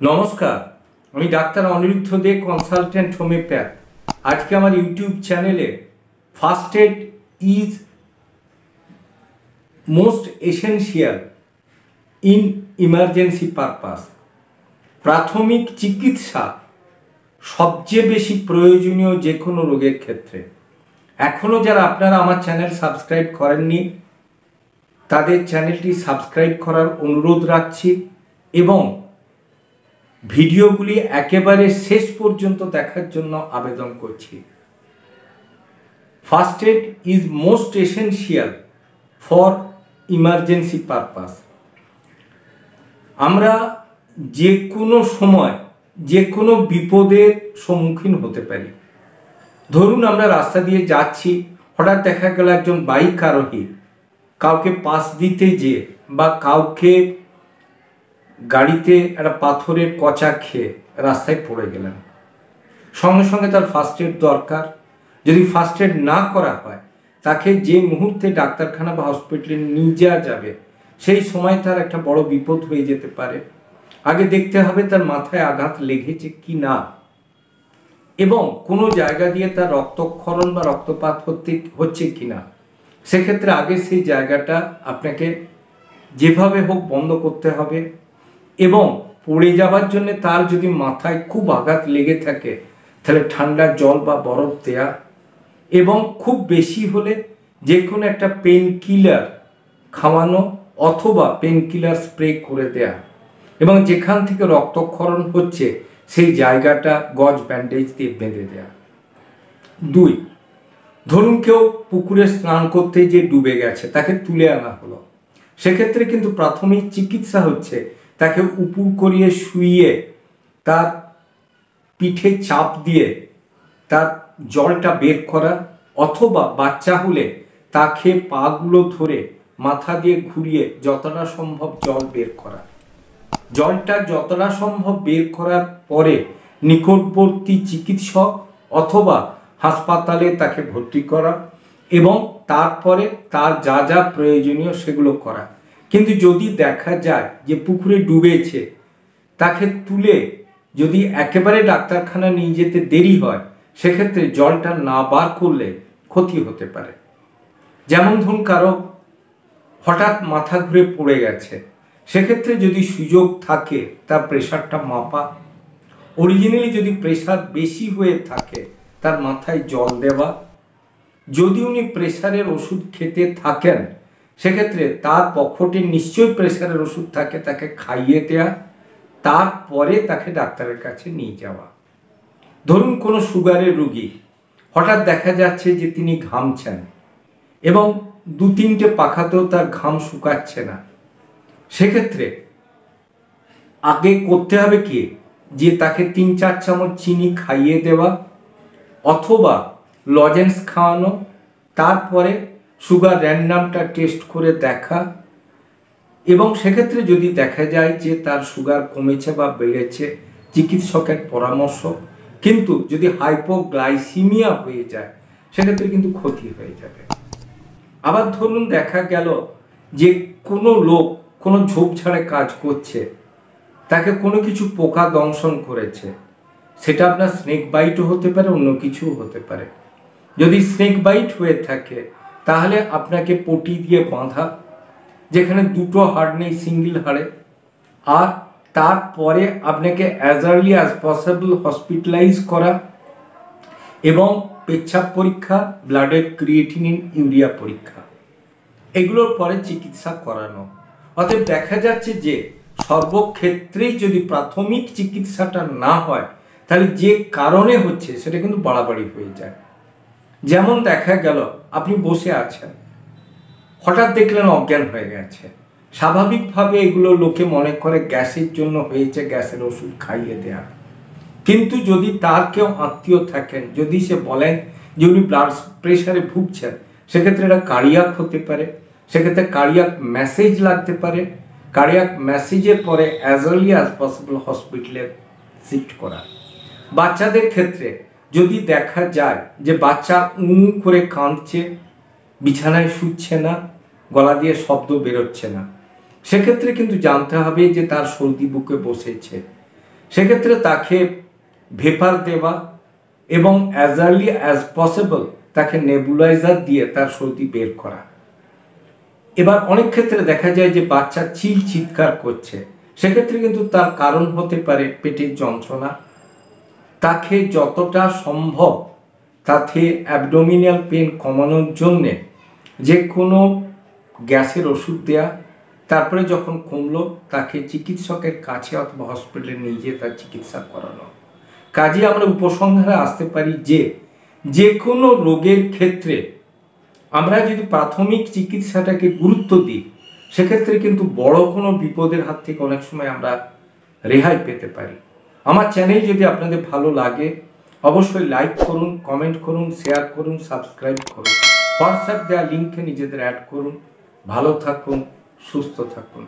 নমস্কার, আমি ডাক্তার অনিরুদ্ধ দে, consultant homeopath. আজকে আমার ইউটিউব চ্যানেলে first Ed is most essential in emergency purpose, প্রাথমিক চিকিৎসা সবচেয়ে বেশি প্রয়োজনীয় যে কোনো রোগের ক্ষেত্রে। এখনও যারা আপনারা আমার চ্যানেল সাবস্ক্রাইব করেননি তাদের চ্যানেলটি সাবস্ক্রাইব করার অনুরোধ রাখছি এবং ভিডিওগুলি একেবারে শেষ পর্যন্ত দেখার জন্য আবেদন করছি। First Ed is most essential for emergency purpose. আমরা যে কোনো সময় যে কোনো বিপদের সম্মুখীন হতে পারি। ধরুন আমরা রাস্তা দিয়ে যাচ্ছি, হঠাৎ দেখা গেল একজন বাইক আরোহী কাউকে পাশ দিতে যেয়ে বা কাউকে গাড়িতে একটা পাথরের কচা খেয়ে রাস্তায় পড়ে গেলেন, সঙ্গে সঙ্গে তার ফার্স্ট এড দরকার। যদি ফার্স্ট এড না করা হয় তাকে যে মুহূর্তে ডাক্তারখানা বা হসপিটালে নিয়ে যাওয়া যাবে সেই সময় তার একটা বড় বিপদ হয়ে যেতে পারে। আগে দেখতে হবে তার মাথায় আঘাত লেগেছে কি না এবং কোনো জায়গা দিয়ে তার রক্তক্ষরণ বা রক্তপাত হচ্ছে কি না। সেক্ষেত্রে আগে সেই জায়গাটা আপনাকে যেভাবে হোক বন্ধ করতে হবে এবং পড়ে যাওয়ার জন্য তার যদি মাথায় খুব আঘাত লেগে থাকে তাহলে ঠান্ডা জল বা বরফ দেয়া এবং খুব বেশি হলে যে কোনো একটা পেন কিলার খাওয়ানো অথবা পেন কিলার স্প্রে করে দেয়া এবং যেখান থেকে রক্তক্ষরণ হচ্ছে সেই জায়গাটা গজ ব্যান্ডেজ দিয়ে বেঁধে দেয়া। 2, ধরুন কেউ পুকুরে স্নান করতে যে ডুবে গেছে, তাকে তুলে আনা হলো। সেক্ষেত্রে কিন্তু প্রাথমিক চিকিৎসা হচ্ছে তাকে উপুর করিয়ে শুইয়ে তার পিঠে চাপ দিয়ে তার জলটা বের করা অথবা বাচ্চা হলে তাকে পাগুলো ধরে মাথা দিয়ে ঘুরিয়ে যতটা সম্ভব জল বের করা। জলটা যতটা সম্ভব বের করার পরে নিকটবর্তী চিকিৎসক অথবা হাসপাতালে তাকে ভর্তি করা এবং তারপরে তার যা যা প্রয়োজনীয় সেগুলো করা। কিন্তু যদি দেখা যায় যে পুকুরে ডুবেছে, তাকে তুলে যদি একেবারে ডাক্তারখানা নিয়ে যেতে দেরি হয় সেক্ষেত্রে জলটা না বার করলে ক্ষতি হতে পারে। যেমন ধরুন কারো হঠাৎ মাথা ঘুরে পড়ে গেছে, সেক্ষেত্রে যদি সুযোগ থাকে তার প্রেশারটা মাপা, অরিজিনালি যদি প্রেশার বেশি হয়ে থাকে তার মাথায় জল দেওয়া। যদি উনি প্রেশারের ওষুধ খেতে থাকেন সেক্ষেত্রে তার পকেটে নিশ্চয়ই প্রেশারের ওষুধ থাকে, তাকে খাইয়ে দেয়া, তারপরে তাকে ডাক্তারের কাছে নিয়ে যাওয়া। ধরুন কোনো সুগারের রোগী হঠাৎ দেখা যাচ্ছে যে তিনি ঘামছেন এবং 2-3টে পাখাতেও তার ঘাম শুকাচ্ছে না, সেক্ষেত্রে আগে করতে হবে কি যে তাকে 3-4 চামচ চিনি খাইয়ে দেওয়া অথবা লজেন্স খাওয়ানো, তারপরে সুগার র্যান্ডামটা টেস্ট করে দেখা এবং সেক্ষেত্রে যদি দেখা যায় যে তার সুগার কমেছে বা বেড়েছে চিকিৎসকের পরামর্শ। কিন্তু যদি হাইপোগ্লাইসিমিয়া হয়ে যায় সেক্ষেত্রে কিন্তু ক্ষতি হয়ে যাবে। আবার ধরুন দেখা গেল যে কোনো লোক কোনো ঝোপঝাড়ে কাজ করছে, তাকে কোনো কিছু পোকা দংশন করেছে, সেটা আপনার স্নেক বাইটও হতে পারে, অন্য কিছুও হতে পারে। যদি স্নেক বাইট হয়ে থাকে তাহলে আপনাকে পটি দিয়ে বাঁধা, যেখানে 2টো হাড় নেই, সিঙ্গেল হাড়ে, আর তারপরে আপনাকে as early as possible hospitalise করা এবং পেচ্ছাপ পরীক্ষা, ব্লাডের ক্রিয়েটিনিন, ইউরিয়া পরীক্ষা, এগুলোর পরে চিকিৎসা করানো। অতএব দেখা যাচ্ছে যে সর্বক্ষেত্রেই যদি প্রাথমিক চিকিৎসাটা না হয় তাহলে যে কারণে হচ্ছে সেটা কিন্তু বাড়াবাড়ি হয়ে যায়। যেমন দেখা গেল আপনি বসে আছেন, হঠাৎ দেখলেন অজ্ঞান হয়ে গেছে, স্বাভাবিকভাবে এগুলো লোকে মনে করে গ্যাসের জন্য হয়েছে, গ্যাসের ওষুধ খাইয়ে দেয়া। কিন্তু যদি তার কেউ আত্মীয় থাকেন, যদি সে বলেন যে উনি ব্লাড প্রেশারে ভুগছেন, সেক্ষেত্রে এটা কার্ডিয়াক হতে পারে, সেক্ষেত্রে কার্ডিয়াক ম্যাসেজ লাগতে পারে। কার্ডিয়াক ম্যাসেজের পরে অ্যাজ আর্লি অ্যাজ পসিবল হসপিটালে শিফট করা। বাচ্চাদের ক্ষেত্রে যদি দেখা যায় যে বাচ্চা করে কাঁদছে, বিছানায় শুচ্ছে না, গলা দিয়ে শব্দ বেরোচ্ছে না, সেক্ষেত্রে কিন্তু জানতে হবে যে তার সর্দি বুকে বসেছে। সেক্ষেত্রে তাকে ভেপার দেওয়া এবং অ্যাজ আর্লি অ্যাজ পসিবল তাকে নেবুলাইজার দিয়ে তার সর্দি বের করা। এবার অনেক ক্ষেত্রে দেখা যায় যে বাচ্চা চিৎকার করছে, সেক্ষেত্রে কিন্তু তার কারণ হতে পারে পেটের যন্ত্রণা। তাকে যতটা সম্ভব তাতে অ্যাবডোমিনাল পেন কমানোর জন্যে যে কোনো গ্যাসের ওষুধ দেয়া, তারপরে যখন কমলো তাকে চিকিৎসকের কাছে অথবা হসপিটালে নিয়ে গিয়ে তার চিকিৎসা করানো। কাজে আমরা উপসংহারে আসতে পারি যে কোনো রোগের ক্ষেত্রে আমরা যদি প্রাথমিক চিকিৎসাটাকে গুরুত্ব দিই, সেক্ষেত্রে কিন্তু বড় কোনো বিপদের হাত থেকে অনেক সময় আমরা রেহাই পেতে পারি। আমার চ্যানেল যদি আপনাদের ভালো লাগে অবশ্যই লাইক করুন, কমেন্ট করুন, শেয়ার করুন, সাবস্ক্রাইব করুন, হোয়াটসঅ্যাপ দেওয়া লিঙ্কে নিজেদের অ্যাড করুন। ভালো থাকুন, সুস্থ থাকুন।